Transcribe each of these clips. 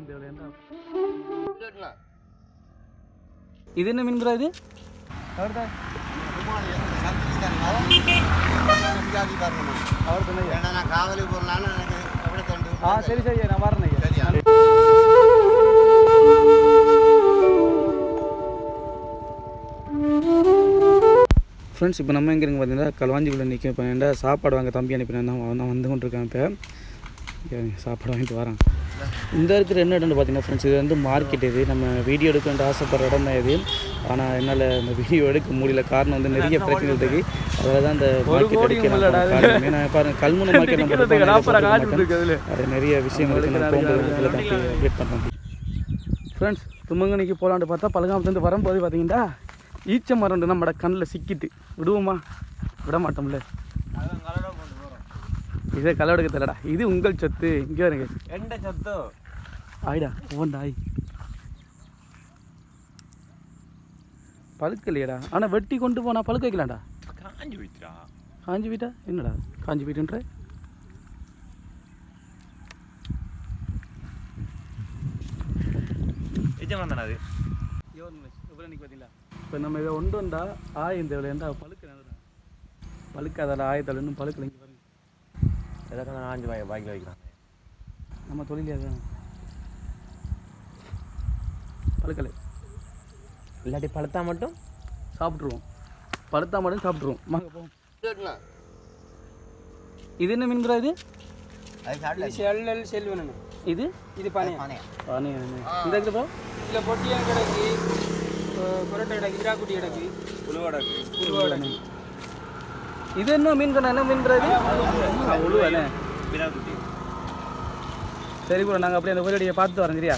இது என்ன மீன் இது? சரி சரி நான் வரேன். ஃப்ரெண்ட்ஸ் இப்போ நம்ம எங்கே இருக்கு பார்த்தீங்கன்னா களுவாஞ்சிக்குள்ளே நிற்க இப்போ சாப்பாடு வாங்க தம்பி அனுப்பினேன் நான் வந்து கொண்டிருக்கேன். இப்போ சாப்பாடு வாங்கிட்டு வரேன். இந்த இருக்கிற என்ன இடம்னு பார்த்தீங்கன்னா ஃப்ரெண்ட்ஸ் இது வந்து மார்க்கெட். இது நம்ம வீடியோ எடுக்க ஆசைப்படுற இடம் தான் இது. ஆனால் என்னால் இந்த வீடியோ எடுக்க முடியல. காரணம் வந்து நிறைய பிரச்சனை இருக்குது. அதில் தான் இந்த மார்க்கெட் ஏன்னா பாருங்கள் கல்முனை மார்க்கெட் அது நிறைய விஷயங்கள் இருக்குது. போகும்போது அப்டேட் பண்ணுறேன். ஃப்ரெண்ட்ஸ் தும்மங்கனிக்கு போகலான்னு பார்த்தா பழங்காமத்துலேருந்து வரும்போது பார்த்தீங்கன்னா ஈச்ச மரம் நம்மளோட கண்ணில் சிக்கிட்டு விடுவோமா? விட மாட்டோம்ல. இதே கலவெடுக்க தெரியலடா. இது உங்கள் சொத்து. இங்கே வருங்க எந்த சொத்து ஆயிடா ஓண்டா ஆய் பழுக்க இல்லையடா. ஆனால் வெட்டி கொண்டு போனால் பழுக்க வைக்கலாம்டா. காஞ்சி போயிட்டா. காஞ்சி போயிட்டா என்னடா காஞ்சி போயிட்டுன்ற? அது இன்னைக்கு பார்த்தீங்களா இப்போ நம்ம இதை ஒன்று வந்தா ஆயம் தேவையில்லை இருந்தால் பழுக்க பழுக்காதால ஆயத்தால் இன்னும் பழுக்கலை. இங்கே பாருங்க எதாவது ஆஞ்சு வாங்கி வைக்கிறாங்க. நம்ம தொழிலே அதுதான் பழுக்கலை. இல்லாட்டி பழுத்தா மட்டும் சாப்பிட்ருவோம். பழுத்தா மட்டும் சாப்பிட்ருவோம். வாங்க போவோம். இது என்ன மீன்கிறா? இது செல்வன். இது இது பானை பானை இந்த இருக்குப்பா. இல்லை பொட்டியாக கிடக்கு, புரட்டை கிடக்கு, இறாக்குட்டி கிடக்கு, உழுவாடக்கு. இது என்ன மீன் கண்ணா? என்ன மீன்கிறது? உழுவானே விராக்குட்டி. சரி ப்ரோ நாங்கள் அப்படியே அந்த ஒரேடியை பார்த்து வரோம். சரியா?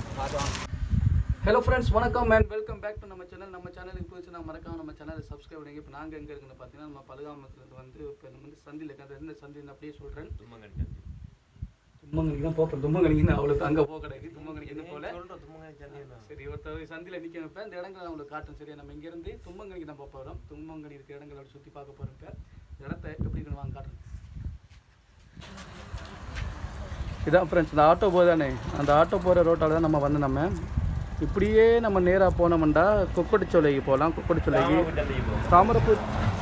ஹலோ ஃப்ரெண்ட்ஸ் வணக்கம் அண்ட் வெல்கம் பேக் டு நம்ம சேனல். நம்ம சேனலுக்கு போயிடுச்சு நான் மறக்காம நம்ம சேனலை சப்ஸ்கிரைப் பண்ணுங்க. இப்போ நாங்கள் எங்கே இருக்குன்னு பார்த்தீங்கன்னா நம்ம பழுகாமத்துலேருந்து வந்து இப்போ நம்ம வந்து சந்தியில் இருக்க எந்த சந்தின்னு அப்படியே சொல்கிறேன். தும்மங்கனிக்கு தான் போகிறேன். தும்மங்கனிக்கு நான் அவ்வளோ அங்கே போக கிடையாது. தும்மங்கனிக்கு என்ன போல சரி ஒருத்தர் சந்தியில் நிற்க வைப்பேன். இந்த இடங்களை அவங்களுக்கு காட்டும். சரியா? நம்ம இங்கேருந்து தும்மங்கனிக்கு தான் போக போகிறோம். தும்மங்கனி இருக்கிற இடங்களை சுற்றி பார்க்க போகிறோம். இப்போ இடத்த எப்படி இருக்குன்னு வாங்க காட்டுறேன். இதான் ஃப்ரெண்ட்ஸ் இந்த ஆட்டோ போகுது தானே, அந்த ஆட்டோ போகிற ரோட்டால் தான் நம்ம வந்து நம்ம இப்படியே நம்ம நேராக போனோம்னா கொக்கட்டிச்சோலைக்கு போகலாம். கொக்கட்டிச்சோலைக்கு தாமரப்பூ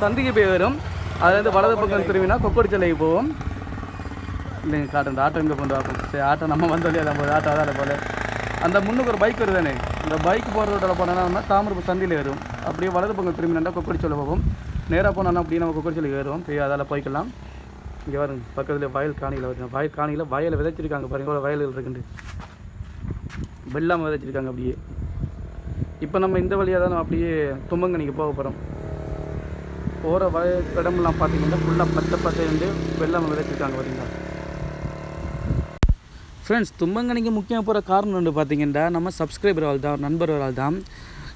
சந்திக்கு போய் வரும். அதுலேருந்து வலது பக்கம் திரும்பினா கொக்கட்டிச்சோலைக்கு போவோம். இல்லைங்க காட்டு இந்த ஆட்டோ இங்கே கொண்டு பார்ப்போம். சரி ஆட்டோ நம்ம வந்தோடனே நம்ம ஆட்டோ அதான் போல் அந்த முன்னுக்கு ஒரு பைக் வருது தானே, இந்த பைக் போகிற ரோட்டில் போனோம்னா தாமரப்பூ சந்தியில் வரும். அப்படியே வலது பக்கம் திரும்பினா கொக்கட்டிச்சோலை போவோம். நேராக போனோம்னா அப்படியே நம்ம கொக்கட்டிச்சோலைக்கு வருவோம். போய் அதால் போய்க்கலாம். இங்கே வருங்க பக்கத்தில் வயல் காணியில் வருங்க. வயல் காணியில் வயலை விதைச்சிருக்காங்க பாருங்க. எவ்வளோ வயல்கள் இருக்குண்டு வெள்ளாமல் விதைச்சிருக்காங்க. அப்படியே இப்போ நம்ம இந்த வழியாக தான் நம்ம அப்படியே தும்மங்கனிக்கு போக போகிறோம். போகிற இடமெல்லாம் பார்த்தீங்கன்னா ஃபுல்லாக பச்சை பச்சைண்டு வெள்ளாமல் விதைச்சிருக்காங்க பார்த்தீங்களா ஃப்ரெண்ட்ஸ். தும்மங்கனிக்கு முக்கியமாக போகிற காரணம் ஒன்று பார்த்தீங்கன்னா நம்ம சப்ஸ்கிரைபர் தான் நண்பர்களால் தான்.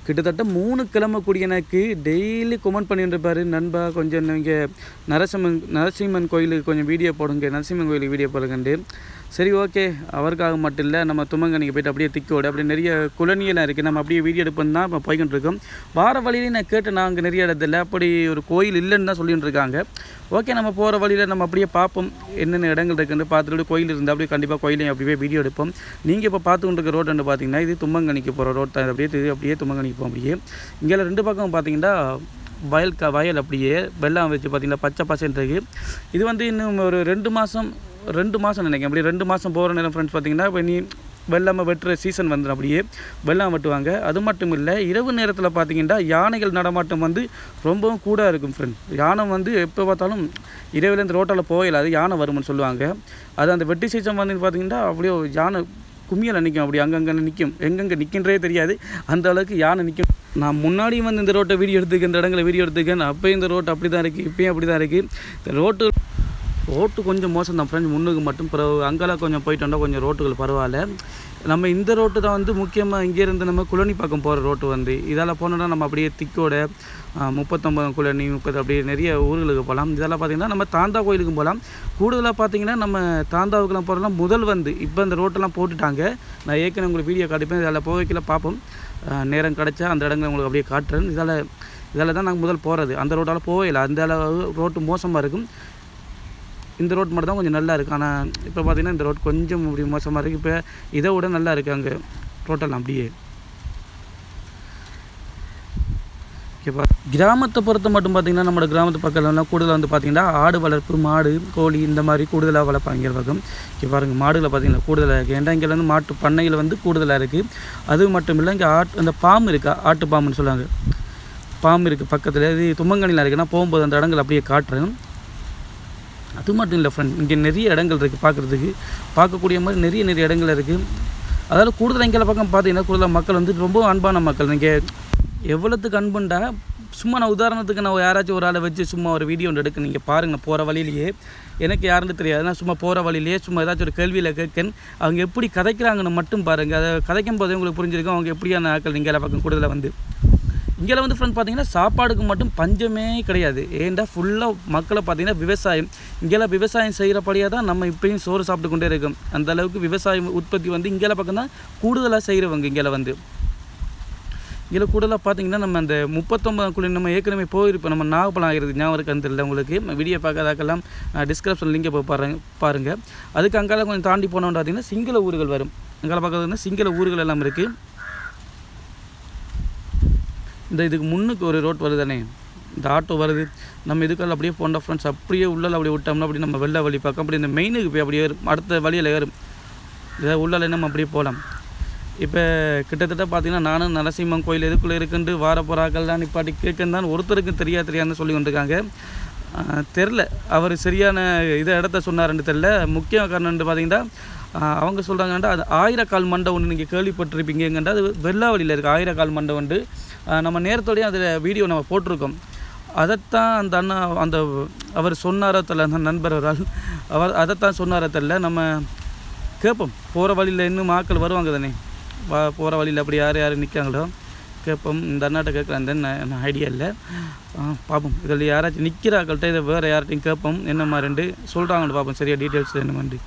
கிட்டத்தட்ட 3 கிழமை கூடிய எனக்கு டெய்லி கமெண்ட் பண்ணிட்டு இருப்பார். நண்பா கொஞ்சம் நீங்கள் நரசிம்மன் கோயிலுக்கு கொஞ்சம் வீடியோ போடுங்க, நரசிம்மன் கோயிலுக்கு வீடியோ போடுங்கண்டு. சரி ஓகே அவருக்காக மட்டும் இல்லை நம்ம தும்மங்கனிக்கு போய்ட்டு அப்படியே திக்கோடு அப்படியே நிறைய குழந்தையெல்லாம் இருக்குது. நம்ம அப்படியே வீடியோ எடுப்போம் தான் இப்போ போய்கிட்டு இருக்கோம். வார வழியிலேயே நான் கேட்டேன் நான் அங்கே நிறைய இடத்துல அப்படி ஒரு கோயில் இல்லைன்னு தான் சொல்லிட்டு இருக்காங்க. ஓகே நம்ம போகிற வழியில் நம்ம அப்படியே பார்ப்போம் என்னென்ன இடங்கள் இருக்குன்னு பார்த்துட்டு கோயில் இருந்தால் அப்படியே கண்டிப்பாக கோயிலையும் அப்படியே வீடியோ எடுப்போம். நீங்கள் இப்போ பார்த்துக்கிட்டு இருக்க ரோட்டுன்னு பார்த்தீங்கன்னா இது தும்மங்கனிக்கு போகிற ரோட் தான். அப்படியே தும்மங்கனிக்கு போகும். அப்படியே இங்கே 2 பக்கம் பார்த்தீங்கன்னா வயல் அப்படியே வெள்ளம் வச்சு பார்த்தீங்கன்னா பச்சை பசைன்றது. இது வந்து இன்னும் ஒரு 2 மாதம் நினைக்கிறேன். அப்படி 2 மாதம் போகிற நேரம் ஃப்ரெண்ட்ஸ் பார்த்தீங்கன்னா இப்போ நீ வெள்ளாமை வெட்டுற சீசன் வந்துடும். அப்படியே வெள்ளாமை வெட்டுவாங்க. அது மட்டும் இல்லை இரவு நேரத்தில் பார்த்தீங்கன்னா யானைகள் நடமாட்டம் வந்து ரொம்பவும் கூட இருக்கும் ஃப்ரெண்ட். யானை வந்து எப்போ பார்த்தாலும் இரவுலேருந்து ரோட்டால் போகல, அது யானை வரும்னு சொல்லுவாங்க. அது அந்த வெட்டி சீசன் வந்து பார்த்தீங்கன்னா அப்படியே யானை கும்மியில் நிற்கும். அப்படி அங்கங்கே நிற்கும். எங்கெங்கே நிற்கின்றே தெரியாது அந்த அளவுக்கு யானை நிற்கும். நான் முன்னாடியும் வந்து இந்த ரோட்டை வீடியோ எடுத்துக்கேன், இந்த இடங்களை வீடியோ எடுத்துக்கேன். அப்போயும் இந்த ரோட்டு அப்படி தான் இருக்குது, இப்போயும் அப்படி தான் இருக்குது. இந்த ரோட்டு கொஞ்சம் மோசம் தான் ஃப்ரெண்ட்ஸ். முன்னுக்கு மட்டும் அங்கெல்லாம் கொஞ்சம் போயிட்டு வந்தால் கொஞ்சம் ரோட்டுகள் பரவாயில்ல. நம்ம இந்த ரோட்டு தான் வந்து முக்கியமாக இங்கேருந்து நம்ம குளனி பக்கம் போகிற ரோட்டு வந்து இதால் போனோன்னா நம்ம அப்படியே திக்கோட 39 குளனி 30 அப்படியே நிறைய ஊர்களுக்கு போகலாம். இதெல்லாம் பார்த்திங்கன்னா நம்ம தாந்தா கோயிலுக்கும் போகலாம். கூடுதலாக பார்த்திங்கன்னா நம்ம தாந்தாவுக்கெல்லாம் போகிறலாம் முதல் வந்து இப்போ இந்த ரோட்டெல்லாம் போட்டுட்டாங்க. நான் ஏற்கனவே உங்களுக்கு வீடியோ காட்டிப்பேன். இதில் போக வைக்கல பார்ப்போம். நேரம் கிடச்சா அந்த இடங்களை உங்களுக்கு அப்படியே காட்டுறேன். இதில் தான் நாங்கள் முதல் போகிறது. அந்த ரோட்டால் போகல, அந்த அளவு ரோட்டு மோசமாக இருக்கும். இந்த ரோட் மட்டும் தான் கொஞ்சம் நல்லா இருக்குது. ஆனால் இப்போ பார்த்திங்கன்னா இந்த ரோட் கொஞ்சம் அப்படி மோசமாக இருக்குது. இப்போ இதை விட நல்லா இருக்குது அங்கே டோட்டல் அப்படியே. ஓகேப்பா. கிராமத்தை பொறுத்த மட்டும் பார்த்திங்கன்னா நம்மளோட கிராமத்து பக்கத்துலலாம் கூடுதலாக வந்து பார்த்திங்கன்னா ஆடு வளர்ப்பு, மாடு, கோழி இந்த மாதிரி கூடுதலாக வளர்ப்பாங்க இங்கே பக்கம். இங்கே பாருங்கள் மாடுகளை பார்த்திங்கன்னா கூடுதலாக இருக்குது. ஏன்டா இங்கே வந்து மாட்டு பண்ணையில் வந்து கூடுதலாக இருக்குது. அது மட்டும் இல்லை இங்கே அந்த பாம்பு இருக்கா, ஆட்டு பாம்புன்னு சொல்லுவாங்க, பாம்பு இருக்குது பக்கத்தில். இது தும்மங்கனியில் இருக்குது. நான் போகும்போது அந்த இடங்கள் அப்படியே காட்டுறேன். அது மட்டும் இல்லை ஃப்ரெண்ட், இங்கே நிறைய இடங்கள் இருக்குது பார்க்குறதுக்கு, பார்க்கக்கூடிய மாதிரி நிறைய இடங்கள் இருக்குது. அதாவது கூடுதலாக இங்கே பக்கம் பார்த்திங்கன்னா கூடுதலாக மக்கள் வந்து ரொம்ப அன்பான மக்கள். நீங்கள் எவ்வளோத்துக்கு அன்புண்டா, சும்மா நான் உதாரணத்துக்கு நான் யாராச்சும் ஒரு ஆளை வச்சு சும்மா ஒரு வீடியோ ஒன்று எடுக்க நீங்கள் பாருங்கள். நான் போகிற வழியிலேயே எனக்கு யாருன்னு தெரியாது, நான் சும்மா போகிற வழியிலேயே சும்மா ஏதாச்சும் ஒரு கேள்வியில் கேட்கேன், அவங்க எப்படி கதைக்கிறாங்கன்னு மட்டும் பாருங்கள். அதை கதைக்கும் போதே உங்களுக்கு புரிஞ்சிருக்கும் அவங்க எப்படியான ஆட்கள். இங்கே பக்கம் கூடுதலாக வந்து இங்கே வந்து ஃப்ரெண்ட் பார்த்திங்கன்னா சாப்பாடுக்கு மட்டும் பஞ்சமே கிடையாது. ஏன்டா ஃபுல்லாக மக்களை பார்த்திங்கன்னா விவசாயம், இங்கெல்லாம் விவசாயம் செய்கிறபடியாக தான் நம்ம இப்போயும் சோறு சாப்பிட்டு கொண்டே இருக்கோம். அந்தளவுக்கு விவசாயம் உற்பத்தி வந்து இங்கே பக்கம் தான் கூடுதலாக செய்கிறவங்க. இங்கே வந்து இதில் கூடுதலாக பார்த்திங்கன்னா நம்ம அந்த 39 நம்ம ஏற்கனவே போயிருப்போம். நம்ம நாகப்பழம் ஆகிறது ஞாபகம் இருக்குன்னு தெரியல உங்களுக்கு. வீடியோ பார்க்காதாக்கெல்லாம் டிஸ்கிரிப்ஷன் லிங்கை போய் பாருங்கள். அதுக்கு அங்கால கொஞ்சம் தாண்டி போனோம்னு பார்த்திங்கன்னா சிங்கள ஊர்கள் வரும். அங்கே பார்க்கறது வந்து சிங்கள ஊர்கள் எல்லாம் இருக்குது. இந்த இதுக்கு முன்னுக்கு ஒரு ரோட் வருது தானே, இந்த ஆட்டோ வருது. நம்ம இதுக்கெல்லாம் அப்படியே போண்டா ஃப்ரெண்ட்ஸ், அப்படியே உள்ளால் அப்படியே விட்டோம்னா அப்படி நம்ம வெள்ளை வழி பார்க்க அப்படி இந்த மெயினுக்கு போய் அப்படியே ஏறும், அடுத்த வழியில் ஏறும். இதை உள்ளால் நம்ம அப்படியே போகலாம். இப்போ கிட்டத்தட்ட பார்த்திங்கன்னா நானும் நரசிம்மன் கோயில் எதுக்குள்ளே இருக்குன்ட்டு வார போகிறாக்கள் தான் நிப்பாட்டி கேட்குன்னு தான் ஒருத்தருக்கும் தெரியாதுன்னு சொல்லி கொண்டிருக்காங்க. தெரில அவர் சரியான இதை இடத்த சொன்னார்ன்னு தெரில. முக்கிய காரணம்னு பார்த்திங்கன்னா அவங்க சொல்கிறாங்கண்டா அது 1000 கால் மண்டை ஒன்று நீங்கள் கேள்விப்பட்டிருப்பீங்க. எங்கண்டா அது வெள்ளாவளியில் இருக்குது 1000 கால் மண்டை ஒன்று. நம்ம நேரத்தோடையும் அதில் வீடியோ நம்ம போட்டிருக்கோம். அதைத்தான் அந்த அண்ணா அந்த அவர் சொன்னாரோ தெரியல, அந்த நண்பர் அவர் அதைத்தான் சொன்னாரோ தெரியல. நம்ம கேட்போம், போகிற வழியில் இன்னும் ஆட்கள் வருவாங்க தானே, போகிற வழியில் அப்படி யார் நிற்காங்களோ கேட்போம். இந்த அண்ணாட்ட கேட்கலான்னு ஐடியா இல்லை, பார்ப்போம். இதில் யாராச்சும் நிற்கிற ஆக்கள்கிட்ட இதை வேறு யார்ட்டையும் கேட்போம் என்ன மாதிரிண்டு சொல்கிறாங்கன்னு பார்ப்போம் சரியா டீட்டெயில்ஸ் என்ன மாதிரி.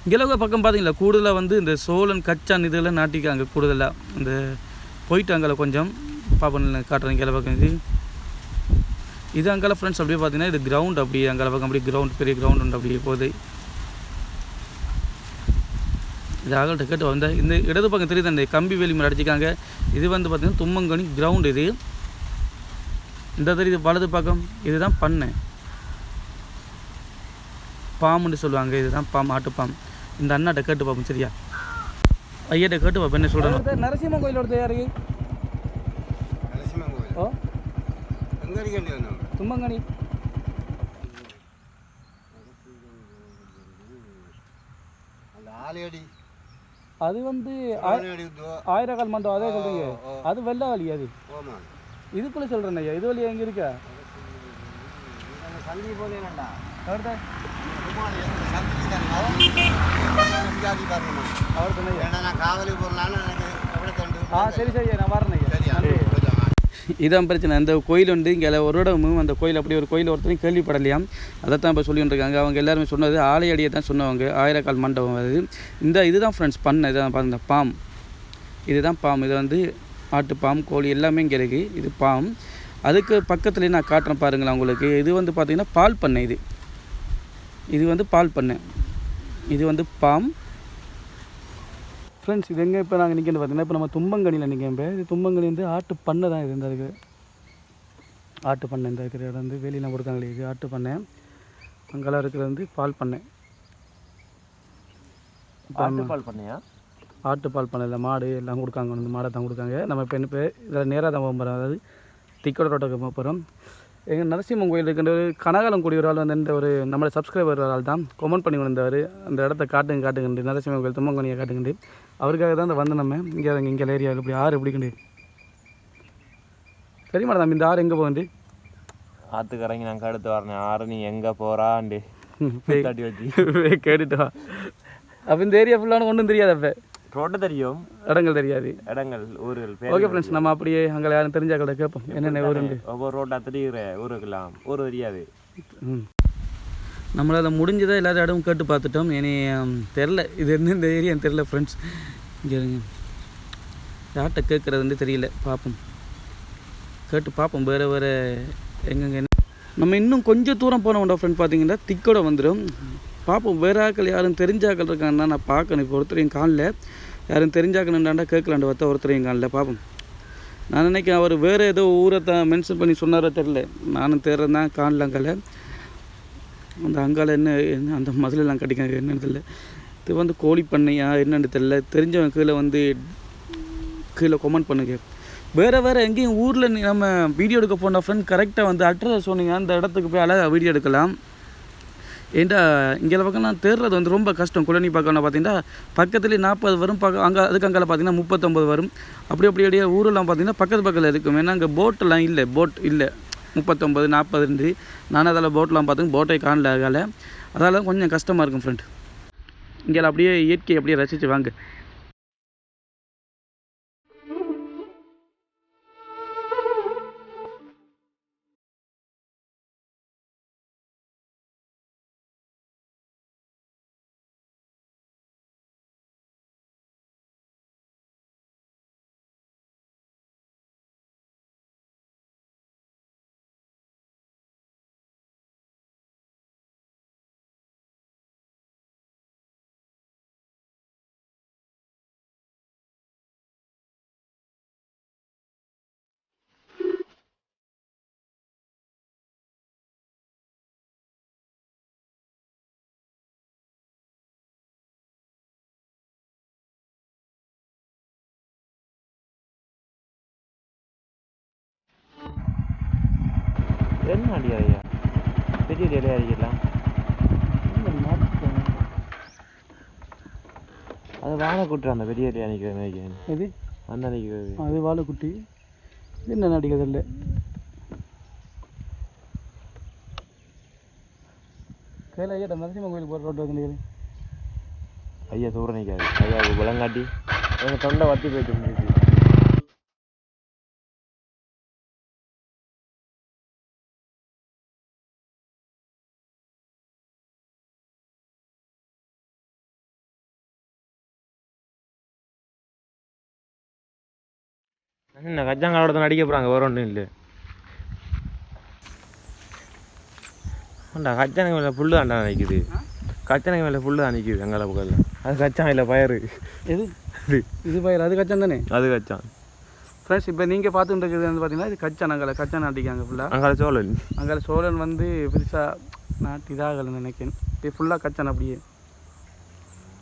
இங்கெல்லாம் பக்கம் பார்த்தீங்களா கூடுதலாக வந்து இந்த சோழன் கச்சான் இதெல்லாம் நாட்டிக்காங்க கூடுதலாக. இந்த போயிட்டு அங்கே கொஞ்சம் பார்ப்போம் காட்டுறேன். இங்கே பக்கம் இது அங்கே ஃப்ரெண்ட்ஸ் அப்படியே பார்த்தீங்கன்னா இது கிரவுண்ட், அப்படியே அங்கே பக்கம் அப்படியே கிரவுண்ட், பெரிய கிரவுண்ட் உண்டு அப்படியே போகுது. இது ஆகல்கிட்ட கேட்டு வந்த இந்த இடது பக்கம் தெரியுது அந்த கம்பி வேலி மேலே அடிச்சிக்காங்க. இது வந்து பார்த்திங்கன்னா தும்மங்கனி கிரவுண்ட். இது இந்த தெரியுது வலது பக்கம், இதுதான் பண்ணை பாம்புன்னு சொல்லுவாங்க. இதுதான் பாம்பு, ஆட்டு பாம்பு. இந்த அண்ணாட்ட கேட்டு பார்ப்போம் சரியா, ஐயாட்ட கேட்டு பார்ப்போம் என்ன சொல்கிறாங்க. நரசிம்மன் கோயிலோட யாருக்கு ஓ தும்மங்கனி அது வந்து 1000 கால் மண்டபம் அதே சொல்கிறீங்க. அது வெள்ளை வழி, அது இதுக்குள்ளே சொல்கிறேன் ஐயா. இது வழி எங்கே இருக்கா சரி சரி நான் வரேன் ஐயா. இதான் பிரச்சனை. அந்த கோயில் வந்து இங்கே ஒரு இடமும் அந்த கோயில் அப்படி ஒரு கோயில் ஒருத்தரையும் கேள்விப்படலையாம். அதைத்தான் இப்போ சொல்லிட்டு இருக்காங்க. அவங்க எல்லாருமே சொன்னது ஆலையடியை தான் சொன்னவங்க, 1000 கால் மண்டபம். அது இதுதான் ஃப்ரெண்ட்ஸ் பண்ண இதான் பாருங்க பாம், இதுதான் பாம். இது வந்து ஆட்டு பாம், கோழி எல்லாமே இங்கே இருக்குது. இது பாம். அதுக்கு பக்கத்துலேயே நான் காட்டுறேன் பாருங்களேன் உங்களுக்கு. இது வந்து பார்த்திங்கன்னா பால் பண்ணை. இது வந்து பால் பண்ணை. இது வந்து பாம் ஃப்ரெண்ட்ஸ். இது எங்கே இப்போ நாங்கள் நிற்கிறது பார்த்தீங்கன்னா இப்போ நம்ம தும்பங்கனியில் நிற்கிறோம். இப்போ இது தும்பங்கனி வந்து ஆட்டு பண்ணை தான். இது இந்த இருக்குது ஆட்டு பண்ணை. இந்த இருக்கிற இடம் வந்து வேலியெலாம் கொடுத்தாங்களே, இது ஆட்டு பண்ணை. அங்கெல்லாம் இருக்கிறது வந்து பால் பண்ணை. பால் பண்ணையா? ஆட்டு பால் பண்ணை இல்லை, மாடு எல்லாம் கொடுக்காங்க. வந்து மாடை தான் கொடுக்காங்க. நம்ம இப்போ இப்போ இதில் நேராக தான் போக போகிறோம். அதாவது திக்கோட ரோட்டுக்கு போக போகிறோம். எங்கள் நரசிம்மன் கோயில் இருக்கின்ற ஒரு கனகாலம் கூடிய ஒரு ஆள் வந்து இந்த ஒரு நம்மளை சப்ஸ்கிரைபர் ஆள் தான் கமெண்ட் பண்ணி வந்தவர். அந்த இடத்த காட்டுங்கண்டு நரசிம்மன் கோயில் தும்மங்கனியை காட்டுங்கண்டு. அவருக்காக தான் வந்து நம்ம இங்கே ஏரியா இப்படி ஆறு எப்படிக்கண்டு தெரியுமா தம்பி? இந்த ஆறு எங்கே போகுது? ஆற்றுக்கரைங்க நாங்கள் அடுத்து வரேன். ஆறு நீ எங்கே போகிறாண்டு தட்டி வச்சு கேட்டுட்டு வா. அப்போ இந்த ஏரியா ஃபுல்லான ஒன்றும் தெரியாது. அப்போ ரோட்டு தெரியும், இடங்கள் தெரியாது. இடங்கள் ஊர்கள். ஓகே ஃப்ரெண்ட்ஸ், நம்ம அப்படியே அங்கே யாரும் தெரிஞ்சாக்களை கேட்போம் என்னென்ன ஊருண்டு. ஒவ்வொரு ரோட்டை தெரியுற ஊருக்கெல்லாம் ஊர் தெரியாது. நம்மளால் முடிஞ்சதை எல்லாரும் இடமும் கேட்டு பார்த்துட்டோம். இனி தெரில இது என்ன இந்த ஏரியான்னு தெரில ஃப்ரெண்ட்ஸ். இங்கே யார்கிட்ட கேட்குறதுன்னு தெரியல. பார்ப்போம், கேட்டு பார்ப்போம் வேறு வேறு எங்கெங்கே. நம்ம இன்னும் கொஞ்சம் தூரம் போனோம்டா ஃப்ரெண்ட் பார்த்தீங்கன்னா திக்கோட வந்துடும். பார்ப்போம் வேறு ஆக்கள் யாரும் தெரிஞ்சாக்கள் இருக்காங்கன்னா நான் பார்க்கணும். இப்போ ஒருத்தரையும் காணல, யாரும் தெரிஞ்சாக்கணுண்டாண்டா கேட்கலாண்டு பார்த்தா ஒருத்தரையும் காணல. பார்ப்போம். நான் நினைக்கிறேன் அவர் வேறு ஏதோ ஊரை தான் மென்ஷன் பண்ணி சொன்னாரோ தெரில, நானும் தேர்றேன் தான் காணல. அங்கால அந்த அங்கால என்ன அந்த மதுளெல்லாம் கட்டிக்காங்க என்னன்னு தெரியல. இது வந்து கோழி பண்ணையா என்னென்னு தெரியல. தெரிஞ்சவங்க கீழே வந்து கீழே கமெண்ட் பண்ணுங்க. வேறு எங்கேயும் ஊரில் நம்ம வீடியோ எடுக்க போன ஃப்ரெண்ட் கரெக்டாக வந்து அட்ரஸ் சொன்னீங்க அந்த இடத்துக்கு போய் அழகாக வீடியோ எடுக்கலாம். ஏன்டா இங்கே பக்கம் நான் தேடுறது வந்து ரொம்ப கஷ்டம். குழந்தை பார்க்கணும் பார்த்தீங்கன்னா பக்கத்துலேயே 40 வரும், அங்கே அதுக்கு அங்கே பார்த்தீங்கன்னா 39 வரும். அப்படியே ஊரெல்லாம் பார்த்தீங்கன்னா பக்கத்தில் இருக்கும். ஏன்னா அங்கே போட்டெல்லாம் இல்லை, போட் இல்லை. 39 40 இருந்து நான் அதில் போட்டெலாம் பார்த்துங்க, போட்டை காணல. அதால் கொஞ்சம் கஷ்டமாக இருக்கும் ஃப்ரெண்ட். இங்கே அப்படியே இயற்கையை அப்படியே ரசித்து வாங்க. என்ன அடியா பெரிய இலையா அடிக்கலாம். அது வாழை குட்டுற அந்த பெரிய இலையா நிற்கிறேன். இது அந்த நிற்கிறது அது வாழைக்குட்டி. என்ன நடிக்கிறது இல்லை. கையில் ஐயா நரசிம்மன் கோயில் போகிற ரோட்டு வந்து ஐயா சூற நிற்காது. ஐயா விலங்காட்டி எங்கள் தொண்டை வத்தி போயிட்டு இருந்துச்சு. என்ன கச்சாங்காலோட தான் அடிக்க போகிறாங்க, வேறு ஒன்றும் இல்லை. ஆண்டா கச்சானங்க மேலே புல்லு ஆண்டா நிற்குது. கச்சானங்க மேலே புல்லு தான் நிற்குது அங்கால பக்கத்தில். அது கச்சான் இல்லை பயிர். எது இது பயிர்? அது கச்சான் தானே? அது கச்சான் ஃப்ரெண்ட்ஸ். இப்போ நீங்கள் பார்த்துட்டு இருக்கிறது வந்து பார்த்தீங்கன்னா இது கச்சான். கச்சான் நாட்டிக்காங்க ஃபுல்லாக. அங்கால சோழன். அங்கால சோழன் வந்து பெருசாக நாட்டு இதாகலை நினைக்கிறேன். இது ஃபுல்லாக கச்சான் அப்படியே.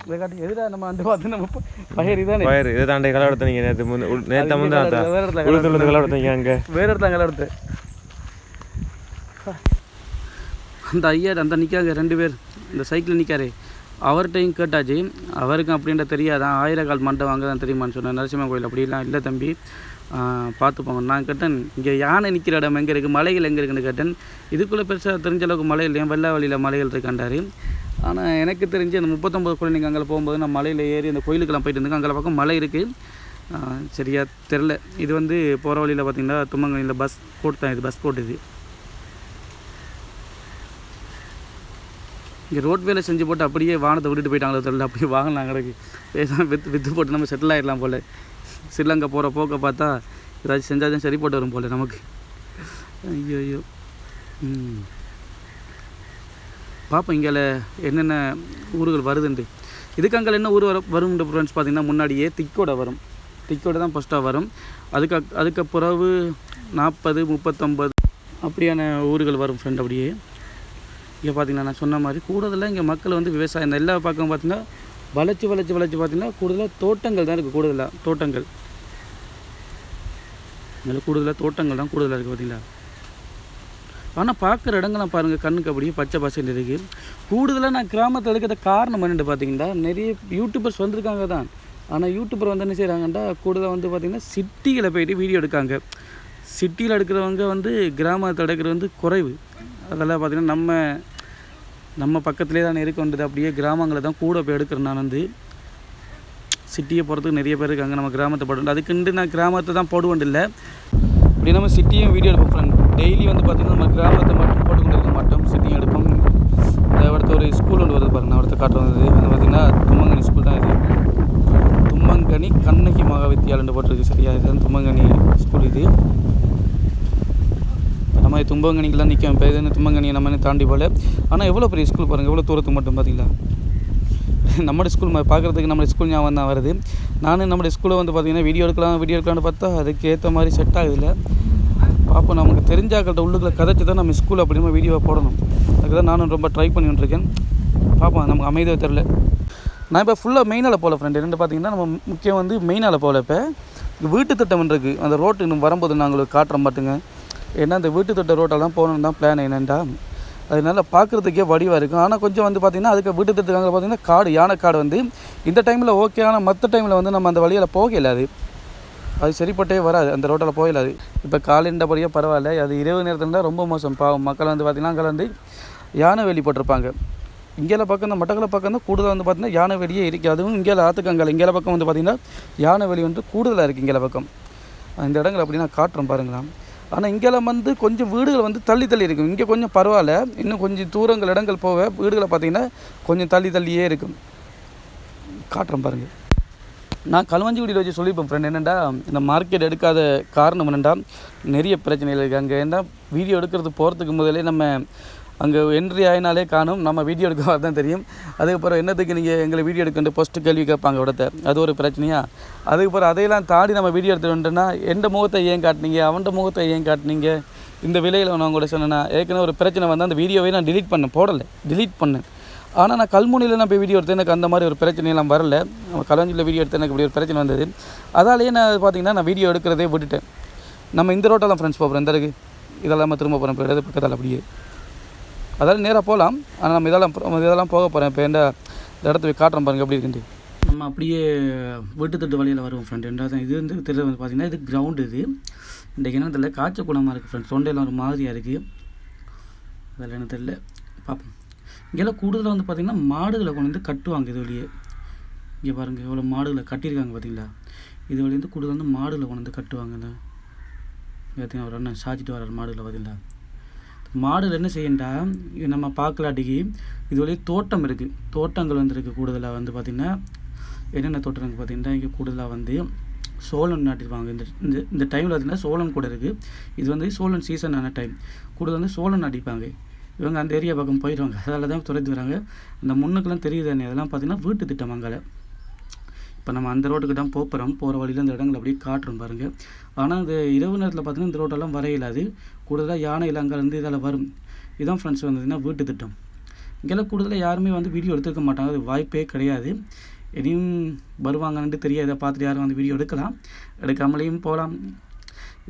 இதை காட்டி எதிராக நம்ம வந்து பார்த்து நம்ம பயிர் இதானே பயிர் இதை தாண்டி களை எடுத்தீங்க. நேற்று வந்து களை எடுத்தீங்க. அங்கே வேறு இடத்துல களை எடுத்து அந்த ஐயா அந்த நிற்காங்க 2 பேர் இந்த சைக்கிள் நிற்காரு. அவர்கிட்டையும் கேட்டாச்சு. அவருக்கும் அப்படின்ற தெரியாதான். 1000 கால் மண்டபம் அங்கே தான் தெரியுமான்னு சொன்னேன். நரசிம்மன் கோயில் அப்படிலாம் இல்லை தம்பி, பார்த்துப்போங்க. நான் கேட்டேன் இங்கே யானை நிற்கிற இடம் எங்கே இருக்குது, மலைகள் எங்கே இருக்குன்னு கேட்டேன். இதுக்குள்ளே பெருசாக தெரிஞ்ச அளவுக்கு மலை இல்லையா, வெள்ளை வழியில் மலைகள் இருக்காண்டாரு. ஆனால் எனக்கு தெரிஞ்சு அந்த 39 குழந்தைங்க அங்கே போகும்போது நான் மலையில் ஏறி அந்த கோயிலுக்கெல்லாம் போயிட்டு இருந்தேன். அங்கே பக்கம் மலை இருக்குது, சரியா தெரில. இது வந்து போகிற வழியில் பார்த்திங்கன்னா தும்மங்கனியில் பஸ் கோட் தான். இது பஸ் கோட். இது இங்கே ரோட் வேலை செஞ்சு போட்டு அப்படியே வானத்தை விட்டுட்டு போயிட்டாங்களோ தெரியல. அப்படியே வாங்கலாம் கிடக்கு. பேசாமல் விற்று போட்டு நம்ம செட்டில் ஆகிடலாம் போல். ஸ்ரீலங்கா போகிற போக்க பார்த்தா ஏதாச்சும் செஞ்சால் தான் சரி போட்டு வரும் போல் நமக்கு. ஐயோ பார்ப்போம் இங்கே என்னென்ன ஊர்கள் வருதுண்டு. இதுக்கு அங்கே என்ன ஊர் வரும்ன்ற ஃப்ரெண்ட்ஸ் பார்த்திங்கன்னா முன்னாடியே திக்கோட வரும். திக்கோட தான் ஃபஸ்ட்டாக வரும். அதுக்கு பிறகு 40 39 அப்படியான ஊர்கள் வரும் ஃப்ரெண்ட். அப்படியே இங்கே பார்த்திங்கன்னா நான் சொன்ன மாதிரி கூடுதலாக இங்கே மக்கள் வந்து விவசாயம் இந்த எல்லா பக்கம் பார்த்திங்கன்னா வளைச்சி பார்த்திங்கன்னா கூடுதலாக தோட்டங்கள் தான் இருக்குது. கூடுதலாக தோட்டங்கள் இதில் கூடுதலாக தோட்டங்கள் தான் கூடுதலாக இருக்குது பார்த்திங்களா. ஆனால் பார்க்குற இடங்கள்லாம் பாருங்கள் கண்ணுக்கு அப்படியே பச்சை பசையில் இருக்குது. கூடுதலாக நான் கிராமத்தில் இருக்கிற காரணம் என்னென்னு பார்த்தீங்கன்னா நிறைய யூடியூபர்ஸ் வந்திருக்காங்க தான். ஆனால் யூடியூபர் வந்து என்ன செய்கிறாங்கன்னா கூடுதலாக வந்து பார்த்திங்கன்னா சிட்டியில் போய்ட்டு வீடியோ எடுக்காங்க. சிட்டியில் எடுக்கிறவங்க வந்து கிராமத்தில் எடுக்கிறது வந்து குறைவு. அதெல்லாம் பார்த்திங்கன்னா நம்ம பக்கத்துலேயே தான் இருக்க வேண்டியது. அப்படியே கிராமங்களை தான் கூட போய் எடுக்கிறேன். நான் வந்து சிட்டியை போகிறதுக்கு நிறைய பேர் இருக்காங்க. நம்ம கிராமத்தை போட அதுக்குண்டு நான் கிராமத்தை தான் போடுவேன் இல்லை. இப்படி நம்ம சிட்டியும் வீடியோ எடுப்போம் ஃப்ரெண்ட். டெய்லி வந்து பார்த்திங்கன்னா நம்ம கிராமத்தை மட்டும் போட்டுக்கொண்டு இருக்க மாட்டோம், சிட்டியும் எடுப்போம். அடுத்த ஒரு ஸ்கூல் ஒன்று வருது பாருங்கள், அடுத்த காட்டு வந்தது. அது பார்த்திங்கன்னா தும்மங்கனி ஸ்கூல் தான். இது தும்மங்கனி கண்ணகி மகா வித்தியாலயம்னு போட்டிருக்கு. சரியா, இதுதான் தும்மங்கனி ஸ்கூல். இது நம்ம தும்பங்கனிக்கெலாம் நிற்கும். இப்போ எதுன்னு தும்பங்கனி நம்ம தாண்டி போல். ஆனால் எவ்வளோ பெரிய ஸ்கூல் பாருங்கள், எவ்வளோ தூரத்துக்கு மட்டும் பார்த்தீங்களா. நம்மளோட ஸ்கூல் பார்க்குறதுக்கு நம்மளோட ஸ்கூல் ஞாபகம் தான் வருது. நானும் நம்மளோட ஸ்கூலை வந்து பார்த்திங்கன்னா வீடியோ எடுக்கலாம்னு பார்த்தா அதுக்கு ஏற்ற மாதிரி செட் ஆகுதில்ல. பார்ப்போம், நமக்கு தெரிஞ்சாக்கிட்ட உள்ளுக்குள்ள கதைச்சி தான் நம்ம ஸ்கூல் அப்படிமா வீடியோவை போடணும். அதுக்கு தான் நானும் ரொம்ப ட்ரை பண்ணிட்டுருக்கேன். பார்ப்போம், நமக்கு அமைதியாக தெரில. நான் இப்போ ஃபுல்லாக மெயினால் போகல ஃப்ரெண்டு. ரெண்டு பார்த்திங்கன்னா நம்ம முக்கியம் வந்து மெயினால் போகல. இப்போ வீட்டு திட்டம் இருக்குது, அந்த ரோட்டு இன்னும் வரும்போது நாங்கள் காட்டுறோம் பாட்டுங்க. ஏன்னா அந்த வீட்டு திட்ட ரோட்டெல்லாம் போகணுன்னு தான் பிளான் என்னென்னா. அதனால பார்க்குறதுக்கே வடிவாக இருக்கும். ஆனால் கொஞ்சம் வந்து பார்த்திங்கன்னா அதுக்கு வீட்டு திட்டத்துக்காக பார்த்திங்கன்னா காடு, யானை காடு வந்து இந்த டைமில் ஓகே. ஆனால் மற்ற டைமில் வந்து நம்ம அந்த வழியில் போகல, அது சரிப்பட்டே வராது, அந்த ரோட்டில் போகலாது. இப்போ காலைண்டபடியாக பரவாயில்ல, அது இரவு நேரத்தில் தான் ரொம்ப மோசம். பாவம் மக்கள் வந்து பார்த்திங்கன்னா அங்கே வந்து யானை வேலி போட்டிருப்பாங்க. இங்கேலாம் பக்கம் தான் மட்டக்களப்பு பக்கம் தான் கூடுதலாக வந்து பார்த்திங்கன்னா யானை வேலியே இருக்குது. அதுவும் இங்கே ஆற்றுக்கங்கால இங்கே பக்கம் வந்து பார்த்திங்கன்னா யானை வேலி வந்து கூடுதலாக இருக்குது இங்கே பக்கம். இந்த இடங்கள் அப்படி நான் காட்டுறோம் பாருங்களா. ஆனால் இங்கெல்லாம் வந்து கொஞ்சம் வீடுகள் வந்து தள்ளி இருக்கும். இங்கே கொஞ்சம் பரவாயில்ல, இன்னும் கொஞ்சம் தூரங்கள் இடங்கள் போக வீடுகளை பார்த்திங்கன்னா கொஞ்சம் தள்ளியே இருக்கும். காட்டுறோம் பாருங்கள். நான் களுவாஞ்சிக்குடியில் வச்சு சொல்லியிருப்பேன் ஃப்ரெண்ட். என்னென்னா இந்த மார்க்கெட் எடுக்காத காரணம் என்னென்னா நிறைய பிரச்சனைகள் இருக்குது அங்கே. ஏன்னா வீடியோ எடுக்கிறது போகிறதுக்கு முதலே நம்ம அங்கே என்ட்ரி ஆகினாலே காணும், நம்ம வீடியோ எடுக்க தான் தெரியும். அதுக்கப்புறம் என்னத்துக்கு நீங்கள் எங்களை வீடியோ எடுக்கின்ற ஃபஸ்ட்டு கேள்வி கேட்பாங்க இடத்த, அது ஒரு பிரச்சனையா. அதுக்கப்புறம் அதையெல்லாம் தாண்டி நம்ம வீடியோ எடுத்துகிட்டோன்னா எந்த முகத்தை ஏன் காட்டினீங்க, அவன்கிட்ட முகத்தை ஏன் காட்டினீங்க, இந்த விலையில் நான் கூட சொன்னேன்னா ஏற்கனவே ஒரு பிரச்சனை வந்து அந்த வீடியோவே நான் டிலீட் பண்ணேன். ஆனால் நான் கல்முனையில் நான் போய் வீடியோ எடுத்தேன், எனக்கு அந்த மாதிரி ஒரு பிரச்சனையெல்லாம் வரல. நம்ம களுவாஞ்சியில் வீடியோ எடுத்தேன், எனக்கு இப்படி ஒரு பிரச்சனை வந்தது. அதாலேயே நான் பார்த்திங்கன்னா நான் வீடியோ எடுக்கிறதே விட்டுட்டேன். நம்ம இந்த ரோட்டெல்லாம் ஃப்ரெண்ட்ஸ் போகிறோம், இந்த இருக்குது இதெல்லாம் நம்ம திரும்ப போகிறோம். இப்போ இடது பக்கத்தால் அப்படியே அதால் நேராக போகலாம். ஆனால் நம்ம இதெல்லாம் போக போகிறேன். இப்போ இந்த இடத்த போய் காட்டுறோம் பாருங்கள் எப்படி இருக்குன்ட்டு. நம்ம அப்படியே வீட்டு திட்டு வழியில் வருவோம் ஃப்ரெண்ட். ரெண்டாவது இது வந்து தெரியல வந்து பார்த்திங்கன்னா இது கிரவுண்டு. இது இன்றைக்கு என்ன தெரியல, காய்ச்சல் குணமாக இருக்குது ஃப்ரெண்ட்ஸ். தொண்டையெல்லாம் ஒரு மாதிரியாக இருக்குது, அதில் என்ன தெரியல, பார்ப்போம். இங்கெல்லாம் கூடுதலாக வந்து பார்த்திங்கன்னா மாடுகளை கொண்டு வந்து கட்டுவாங்க இது வழியே. இங்கே பாருங்கள் எவ்வளோ மாடுகளை கட்டியிருக்காங்க பார்த்தீங்களா. இது வழி வந்து கூடுதல் வந்து மாடுகளை கொண்டு வந்து கட்டுவாங்க. இந்த பார்த்தீங்கன்னா ஒரு அண்ணன் சாச்சிட்டு வர்ற மாடுகளை பார்த்தீங்களா. மாடுகள் என்ன செய்யண்டா நம்ம பார்க்கலாட்டிக்கு இது வழியே தோட்டம் இருக்குது, தோட்டங்கள் வந்துருக்கு. கூடுதலாக வந்து பார்த்திங்கன்னா என்னென்ன தோட்டம் இருக்குது பார்த்திங்கன்னா இங்கே கூடுதலாக வந்து சோளம் நாட்டிருப்பாங்க. இந்த டைமில் பார்த்திங்கன்னா சோளம் கூட இருக்குது. இது வந்து சோளம் சீசனான டைம். கூடுதல் வந்து சோளம் நாட்டிப்பாங்க. இவங்க அந்த ஏரியா பக்கம் போயிடுவாங்க, அதில் தான் துரைத்து வராங்க. அந்த முன்னுக்கெல்லாம் தெரியுது தானே, அதெல்லாம் பார்த்திங்கன்னா வீட்டு திட்டம் அங்கே. இப்போ நம்ம அந்த ரோட்டுக்கு தான் போகிறோம், போகிற வழியில் அந்த இடங்கள் அப்படியே காட்டுறோம் பாருங்கள். ஆனால் இந்த இரவு நேரத்தில் பார்த்திங்கன்னா இந்த ரோட்டெல்லாம் வரையிலாது. கூடுதலாக யானையில் அங்கேருந்து இதில் வரும். இதுதான் ஃப்ரெண்ட்ஸ் வந்ததுன்னா வீட்டு திட்டம். இங்கெல்லாம் கூடுதலாக யாருமே வந்து வீடியோ எடுத்துக்க மாட்டாங்க, அது வாய்ப்பே கிடையாது. இனியும் வருவாங்கன்ட்டு தெரியாது, பார்த்துட்டு யாரும் வந்து வீடியோ எடுக்காமலேயும் போகலாம்.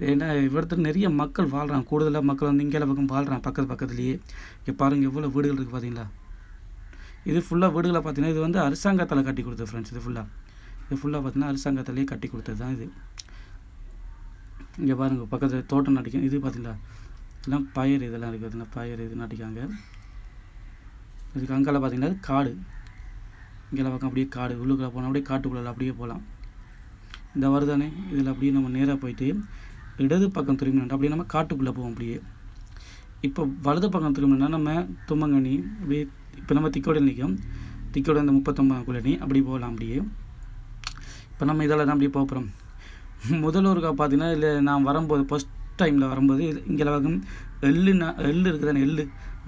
ஏன்னா இவ்வளோத்துல நிறைய மக்கள் வாழ்கிறாங்க. கூடுதலாக மக்கள் வந்து இங்கே பக்கம் வாழ்கிறாங்க, பக்கத்துலேயே. இங்கே பாருங்கள் எவ்வளோ வீடுகள் இருக்குது பார்த்தீங்களா. இது ஃபுல்லாக வீடுகளை பார்த்தீங்கன்னா இது வந்து அரசாங்கத்தால் கட்டி கொடுத்தது ஃப்ரெண்ட்ஸ். இது ஃபுல்லாக பார்த்தீங்கன்னா அரசாங்கத்தாலேயே கட்டி கொடுத்தது தான் இது. இங்கே பாருங்கள் பக்கத்தில் தோட்டம் நாட்டிக்கும். இது பார்த்தீங்களா இதெல்லாம் பயிர், இதெல்லாம் இருக்குது பார்த்தீங்கன்னா பயிர் இது நாட்டிக்காங்க. இதுக்கு அங்கெல்லாம் பார்த்தீங்கன்னா காடு, இங்கெல்லாம் பக்கம் அப்படியே காடு. உள்ளுக்குள்ளே போனால் அப்படியே காட்டுக்குள்ளே அப்படியே போகலாம். இந்த வருதானே இதில் அப்படியே நம்ம நேராக போயிட்டு இடது பக்கம் திரும்பினா அப்படியே நம்ம காட்டுக்குள்ளே போவோம். அப்படியே இப்போ வலது பக்கம் திரும்பினா நம்ம தும்மங்கனி அப்படியே. இப்போ நம்ம திக்கோடையில் நிற்கும், திக்கோட இந்த 39 குள்ளனி அப்படி போகலாம். அப்படியே இப்போ நம்ம இதில் தான் அப்படியே போகிறோம். முதல்வருக்கா பார்த்தீங்கன்னா இல்லை நான் வரும்போது ஃபஸ்ட் டைமில் வரும்போது இங்கே பக்கம் எள்ளு இருக்குது தானே, எள்ளு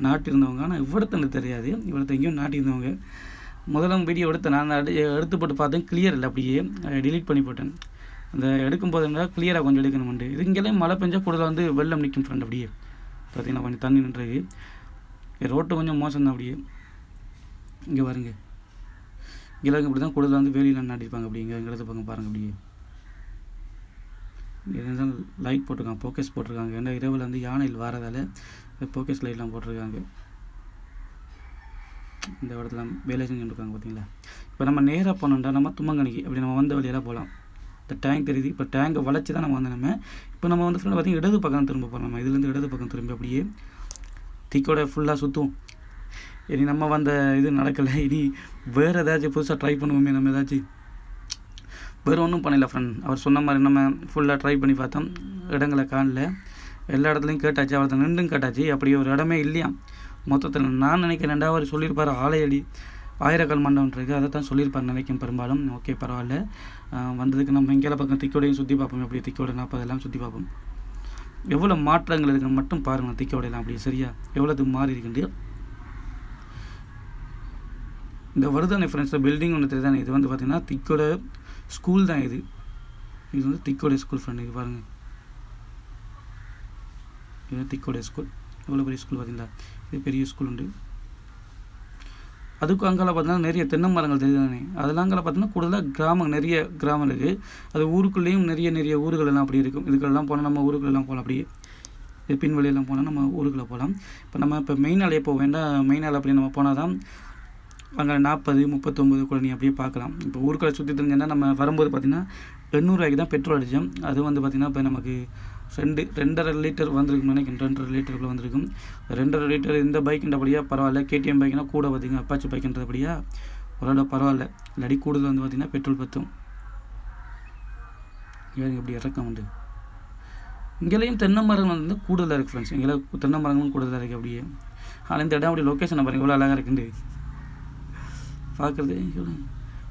நாட்டியிருந்தவங்க. ஆனால் இவ்வளோத்த எனக்கு தெரியாது, இவ்வளோத்த எங்கேயும் நாட்டியிருந்தவங்க. முதல்ல வீடியோ எடுத்தேன், நான் எடுத்து போட்டு பார்த்தேன், கிளியர் இல்லை, அப்படியே டிலீட் பண்ணி போட்டேன். அந்த எடுக்கும்போது இருந்தால் கிளியராக கொஞ்சம் எடுக்கணும்ண்டு. இது இங்கேயும் மழை பெஞ்சால் கூடுதலாக வந்து வெள்ளம் நிற்கும் ஃப்ரெண்ட். அப்படியே பார்த்தீங்கன்னா கொஞ்சம் தண்ணி நின்றுருக்கு. ரோட்டு கொஞ்சம் மோசம் தான். அப்படியே இங்கே பாருங்க, இங்கே இப்படி தான் கூடுதலாக வந்து வேலியில் நாட்டிருப்பாங்க. அப்படி இங்கே எடுத்து பக்கம் பாருங்கள். அப்படியே இதுதான் லைட் போட்டிருக்காங்க, ஃபோக்கஸ் போட்டிருக்காங்க. ஏன்னா இரவில் வந்து யானையில் வரதால் ஃபோக்கஸ் லைட்லாம் போட்டிருக்காங்க. இந்த இடத்துல வேலை செஞ்சுருக்காங்க பார்த்தீங்களா. இப்போ நம்ம நேராக போனோம்டா நம்ம தும்மங்கனிக்கு அப்படி நம்ம வந்த வழியெல்லாம் போகலாம். இந்த டேங்க் தெரியுது, இப்போ டேங்கை வளைச்சி தான் நம்ம வந்து இப்போ நம்ம வந்து ஃப்ரெண்ட் பார்த்திங்கன்னா இடது பக்கம் திரும்ப போகிறோம். நம்ம இதுலேருந்து இடது பக்கம் திரும்பி அப்படியே திக்கோட ஃபுல்லாக சுற்றுவோம். இனி நம்ம வந்த இது நடக்கலை, இனி வேறு ஏதாச்சும் புதுசாக ட்ரை பண்ணுவோமே. நம்ம ஏதாச்சும் வேறு ஒன்றும் பண்ணல ஃப்ரெண்ட். அவர் சொன்ன மாதிரி நம்ம ஃபுல்லாக ட்ரை பண்ணி பார்த்தோம், இடங்களை காணல. எல்லா இடத்துலையும் கேட்டாச்சு, அவர்கிட்ட நின்றும் கேட்டாச்சு, அப்படி ஒரு இடமே இல்லையா மொத்தத்தில். நான் நினைக்கிறேன் அவர் சொல்லியிருப்பார் ஆலையடி ஆயிரக்கால் மண்டபம் இருக்குது, அதை தான் சொல்லியிருப்பார் நினைக்கும் பெரும்பாலும். ஓகே பரவாயில்ல, வந்ததுக்கு நம்ம இங்கே பக்கம் திக்கோடையும் சுற்றி பார்ப்போம். அப்படியே திக்கோட 40 எல்லாம் சுற்றி பார்ப்போம். எவ்வளோ மாற்றங்கள் இருக்குன்னு மட்டும் பாருங்கள். திக்கோடையெல்லாம் அப்படியே சரியா எவ்வளோது மாறி இருக்குண்டு. இந்த வருதானே ஃப்ரெண்ட்ஸில் பில்டிங் ஒன்று தெரியுதானே, இது வந்து பார்த்திங்கன்னா திக்கோட ஸ்கூல் தான். இது வந்து திக்கோடைய ஸ்கூல் ஃப்ரெண்ட். இது பாருங்கள், இது திக்கோடைய ஸ்கூல். எவ்வளோ பெரிய ஸ்கூல் பார்த்தீங்களா, இது பெரிய ஸ்கூல் உண்டு. அதுக்கும் அங்கெல்லாம் பார்த்தீங்கன்னா நிறைய தென்னை மரங்கள் தெரியுதானே, அதெல்லாம் அங்கே பார்த்தீங்கன்னா கூடுதலாக நிறைய கிராமம் இருக்குது. அது ஊருக்குள்ளேயும் நிறைய ஊர்கள் எல்லாம் அப்படி இருக்கும். இதுக்கெல்லாம் போனால் நம்ம ஊருக்குள்ளெல்லாம் போகலாம். அப்படியே இது பின்வெளியெல்லாம் போனால் நம்ம ஊருக்குள்ளே போகலாம். இப்போ மெயின் ஆலையே போக வேண்டாம். மெயின் ஆலை அப்படி நம்ம போனால் தான் அங்கே 40, 39 கூட நீ அப்படியே பார்க்கலாம். இப்போ ஊருக்குள்ளே சுற்றி தெரிஞ்சேன்னா நம்ம வரும்போது பார்த்திங்கன்னா 800 ரூபாய்க்கு தான் பெட்ரோல் அடித்தோம். அது வந்து பார்த்திங்கன்னா இப்போ நமக்கு 2.5 லிட்டர் வந்திருக்குன்னு நினைக்கிறேன். 2.5 லிட்டருக்குள்ளே வந்திருக்கும். 2.5 லிட்டர் இந்த பைக்குன்றபடியாக பரவாயில்ல. கேடிஎம் பைக்குனா கூட பார்த்திங்கன்னா அப்பாச்சி பைக்குன்றபடியாக ஓரளவு பரவாயில்ல. இல்லாடி கூடுதல் வந்து பார்த்திங்கன்னா பெட்ரோல் பற்றும். ஏன் இப்படி இறக்கம் உண்டு. இங்கேயும் தென்னை மரங்கள் வந்து கூடுதலாக இருக்குது ஃப்ரெண்ட்ஸ். இங்கெல்லாம் தென்னை மரங்களும் கூடுதலாக இருக்குது அப்படியே. ஆனால் இந்த இடம் அப்படி லொக்கேஷனை பாருங்கள் எவ்வளோ அழகாக இருக்குண்டு பார்க்குறது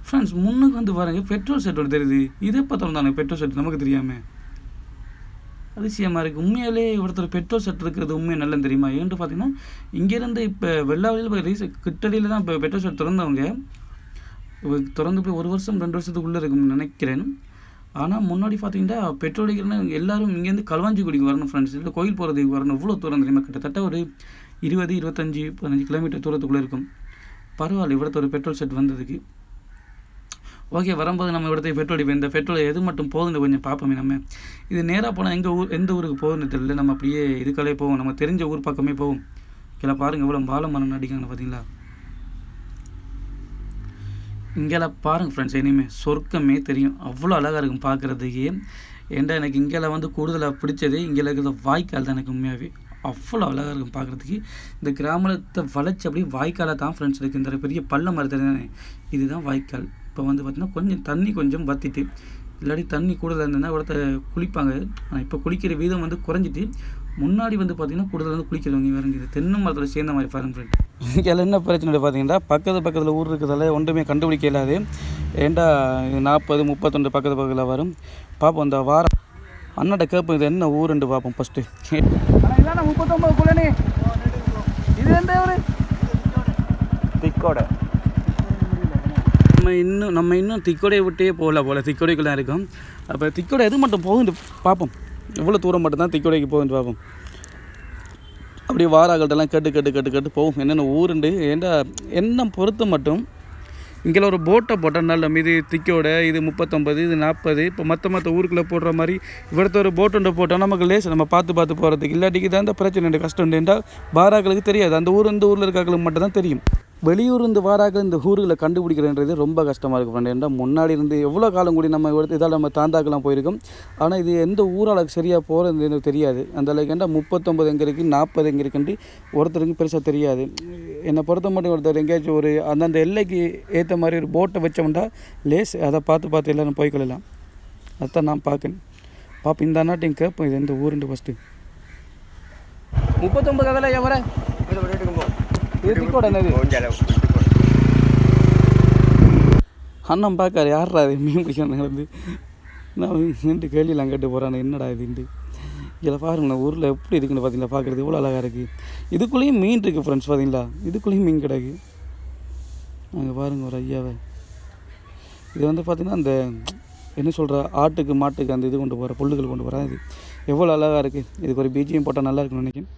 ஃப்ரெண்ட்ஸ். முன்னுக்கு வந்து பாருங்கள் பெட்ரோல் செட் ஒன்று தெரியுது. இதே பார்த்தோம் தானே பெட்ரோல் செட் நமக்கு தெரியாமல் அதிசயமாக இருக்குது. உண்மையாலே ஒருத்தர் பெட்ரோல் செட் இருக்கிறது உண்மையாக நல்லது தெரியுமா? ஏன்ட்டு பார்த்தீங்கன்னா இங்கேருந்து இப்போ வெள்ளாவளியில் கிட்டடியில் தான் இப்போ பெட்ரோல் செட் திறந்தவங்க. திறந்து போய் 1 வருஷம் 2 வருஷத்துக்குள்ளே இருக்கும்னு நினைக்கிறேன். ஆனால் முன்னாடி பார்த்தீங்கன்னா பெட்ரோல் அடிக்கிறேன்னா எல்லோரும் இங்கேருந்து களுவாஞ்சிக்குடிக்கு வரணும் ஃப்ரெண்ட்ஸ், இல்லை கோயில் போகிறதுக்கு வரணும். இவ்வளோ தூரம் தெரியுமா? கிட்டத்தட்ட ஒரு 20, 25, 15 கிலோமீட்டர் தூரத்துக்குள்ளே இருக்கும். பரவாயில்ல இவ்வளோ ஒரு பெட்ரோல் செட் வந்ததுக்கு. ஓகே, வரும்போது நம்ம இடத்துக்கு பெட்ரோல் அடிப்போம். இந்த பெட்ரோல் எது மட்டும் போகுதுன்னு கொஞ்சம் பார்ப்போமே. நம்ம இது நேராக போனால் எந்த ஊருக்கு போகுதுன்னு தெரியல. நம்ம அப்படியே இதுக்காலே போவோம், நம்ம தெரிஞ்ச ஊர் பக்கமே போவோம். கீழே பாருங்கள் எவ்வளோ வாழை மரம் அடிக்காங்க பார்த்தீங்களா. இங்கெல்லாம் பாருங்கள் ஃப்ரெண்ட்ஸ், இனிமேல் சொர்க்கமே தெரியும். அவ்வளோ அழகாக இருக்கும் பார்க்குறதுக்கு. ஏன்டா எனக்கு இங்கெல்லாம் வந்து கூடுதலாக பிடிச்சது இங்கே இருக்கிற வாய்க்கால் தான். எனக்கு உண்மையாகவே அவ்வளோ அழகாக இருக்கும் பார்க்குறதுக்கு. இந்த கிராமத்தை வளைச்சி அப்படியே வாய்க்காலாக தான் ஃப்ரெண்ட்ஸ் இருக்குது. இந்த பெரிய பள்ளம் மாதிரி தானே, இதுதான் வாய்க்கால். இப்போ வந்து பார்த்திங்கன்னா கொஞ்சம் தண்ணி கொஞ்சம் வற்றிட்டு, இல்லாட்டி தண்ணி கூடுதலாக இருந்ததுன்னா இடத்த குளிப்பாங்க. ஆனால் இப்போ குளிக்கிற வீதம் வந்து குறைஞ்சிட்டு, முன்னாடி வந்து பார்த்திங்கன்னா கூடுதலாக வந்து குளிக்கிறவங்க வேறுங்க. இது தென்னை மரத்தில் சேர்ந்த மாதிரி பாருங்க ஃப்ரெண்ட். இங்கே என்ன பிரச்சனை பார்த்தீங்கன்னா பக்கத்தில் ஊர் இருக்கிறதால ஒன்றுமே கண்டுபிடிக்க இல்லாது. ஏன்டா 40, 31 பக்கத்தில் வரும். பார்ப்போம் இந்த வாரம் அண்ணாட்ட கேட்போம் இது என்ன ஊருண்டு பார்ப்போம் ஃபஸ்ட்டு. ஆனால் இதான் 39 குள்ளனே. இது எந்த ஊர்? திக்கோடை. நம்ம இன்னும் திக்கோடையை விட்டே போகல திக்கோடைக்குள்ளே இருக்கும். அப்போ திக்கோடை எது மட்டும் போகுது பார்ப்போம். எவ்வளோ தூரம் மட்டும்தான் திக்கோடைக்கு போகுது பார்ப்போம். அப்படியே வாராக்கள்கிட்டலாம் கேட்டு போகும் என்னென்ன ஊருண்டு. ஏன்டா என்ன பொறுத்த மட்டும் இங்கே ஒரு போட்டை போட்டனால நம்ம இது திக்கோடை, இது 39, இது 40. இப்போ மற்ற ஊருக்குள்ளே போடுற மாதிரி இவ்வளோ ஒரு போட்டு போட்டால் நமக்கு லேஸ் நம்ம பார்த்து போகிறதுக்கு. இல்லாட்டிக்கு தான் இந்த பிரச்சனை கஷ்டம் என்றால் வாராக்களுக்கு தெரியாது. அந்த இந்த ஊரில் இருக்கிறவங்களுக்கு மட்டும் தான் தெரியும். வெளியூர் இந்த வாராக்கள் இந்த ஊர்களை கண்டுபிடிக்கிறன்றது ரொம்ப கஷ்டமாக இருக்கும் ஃப்ரெண்ட். ஏன்னா முன்னாடி இருந்து எவ்வளோ காலம் கூடி நம்ம இதால் நம்ம தாந்தாக்கெல்லாம் போயிருக்கோம். ஆனால் இது எந்த ஊராளுக்கு சரியாக போகிறது எனக்கு தெரியாது. அந்த அளவுக்கு ஏன்டா 39 எங்கே இருக்குது, 40 எங்கே இருக்குன்ட்டு ஒருத்தருக்கு பெருசாக தெரியாது. என்னை பொறுத்த மட்டும் ஒருத்தர் எங்கேயாச்சும் ஒரு அந்தந்த எல்லைக்கு ஏற்ற மாதிரி ஒரு போட்டை வச்சோம்னா லேஸ் அதை பார்த்து எல்லோரும் போய்க்கொள்ளலாம். அதுதான் நான் பார்ப்பேன். இந்த நாட்டையும் கேட்போம் இது எந்த ஊருண்டு ஃபஸ்ட்டு. 39 அதில் எவர அண்ணன் பார்க்காரு யாரா அது மீன் பிடிக்கணும் நடந்து. நான் நின்று கேள்வியெல்லாம் கேட்டு போகிறான் என்னடா இதுண்டு. இதில் பாருங்களேன் ஊரில் எப்படி இருக்குன்னு பார்த்தீங்களா, பார்க்குறது எவ்வளோ அழகாக இருக்குது. இதுக்குள்ளேயும் மீன் இருக்குது ஃப்ரெண்ட்ஸ் பார்த்தீங்களா, இதுக்குள்ளேயும் மீன் கிடக்கு. அங்கே பாருங்கள் ஒரு ஐயாவை. இது வந்து பார்த்திங்கன்னா அந்த என்ன சொல்கிற ஆட்டுக்கு மாட்டுக்கு அந்த இது கொண்டு போகிற புல்லுகள் கொண்டு போகிறேன். இது எவ்வளோ அழகாக இருக்குது. இதுக்கு ஒரு பிஜிஎம் போட்டால் நல்லா இருக்குன்னு நினைக்கிறேன்.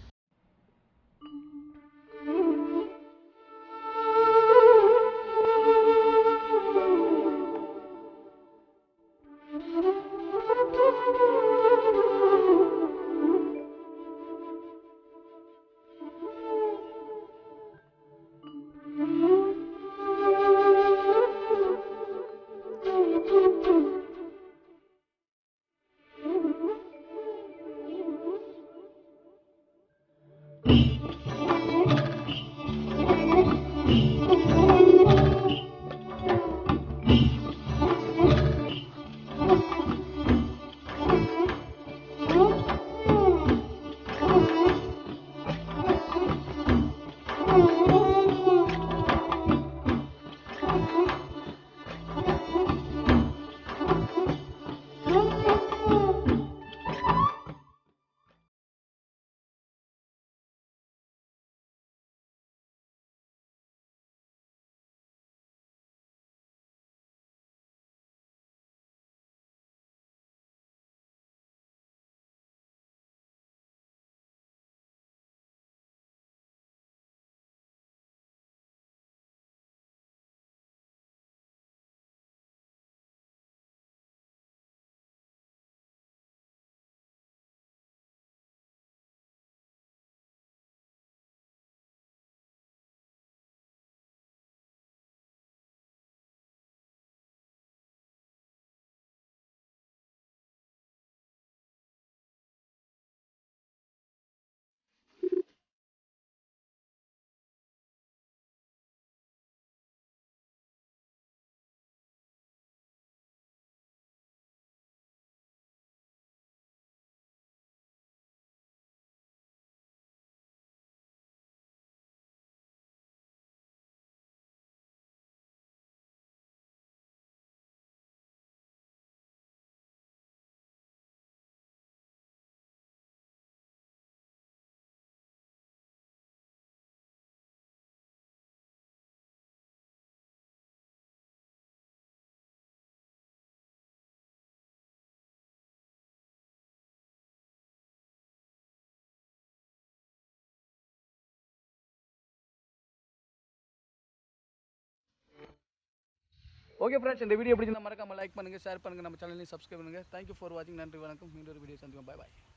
ஓகே ஃப்ரெண்ட்ஸ், இந்த வீடியோ பிடிச்சிருந்தா மறக்காம லைக் பண்ணுங்கள், ஷேர் பண்ணுங்கள், நம்ம சேனலையும் சப்ஸ்கிரைப் பண்ணுங்கள். தேங்க்யூ ஃபார் வாட்சிங். நன்றி, வணக்கம். மீண்டும் ஒரு வீடியோ சந்திப்போம். Bye bye.